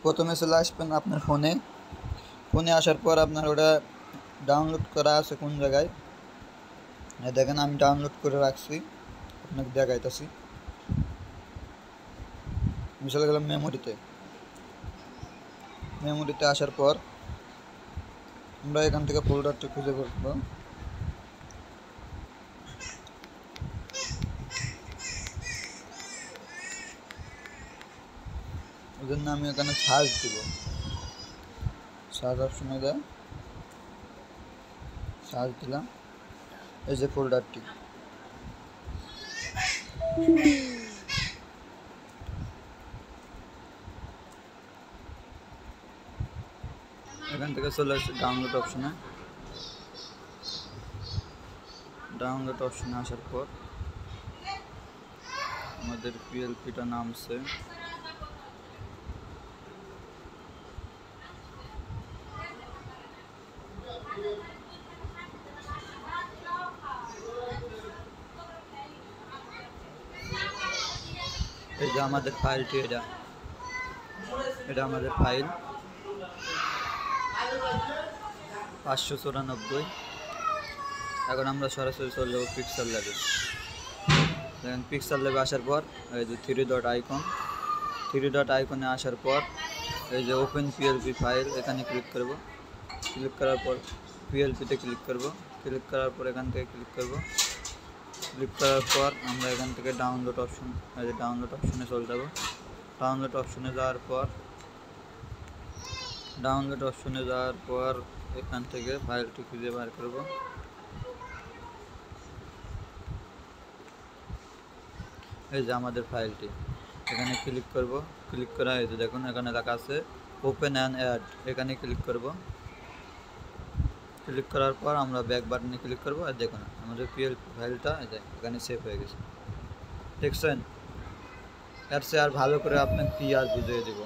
প্রথমে চলে আসবেন আপনার ফোনে আসার পর আপনার ওটা ডাউনলোড করা আছে কোন জায়গায় দেখেন আমি ডাউনলোড করে রাখছি আপনাকে দেখাইতেছি। আমি চলে গেলাম মেমোরিতে আসার পর আমরা এখান থেকে ফোল্ডারটি খুঁজে করবো। ওই জন্য আমি এখানে সার্চ দিব, সার্চ অপশনে যায় সার্চ দিলাম, এই যে ফোল্ডারটি এখান থেকে চলে আসছে ডাউনলোড অপশনে আসার পর আমাদের পিএলপিটা নামছে। এই যে আমাদের ফাইলটি, এটা আমাদের ফাইল 594। এখন আমরা সরাসরি চলে যাবো পিক্সেল ল্যাবে। দেখেন পিক্সেল ল্যাবে আসার পর এই যে থ্রি ডট আইকনে আসার পর এই যে ওপেন পিএলপি ফাইল এখানে ক্লিক করব। ক্লিক করার পর পিএলপিতে ক্লিক করার পর এখান থেকে ক্লিক করার পর আমরা এখান থেকে ডাউনলোড অপশনে চলে যাব। ডাউনলোড অপশনে যাওয়ার পর এখান থেকে ফাইলটি খুঁজে বার করব। এই যে আমাদের ফাইলটি, এখানে ক্লিক করা এই যে দেখুন এখানে লেখা আছে ওপেন অ্যান্ড অ্যাড, এখানে ক্লিক করার পর আমরা ব্যাক বাটনে ক্লিক করব। আর দেখুন আমাদের পিএলপি ফাইলটা এখানে সেভ হয়ে গেছে। দেখছেন, এর চেয়ে আর ভালো করে আপনাকে কি আর বুঝিয়ে দেব।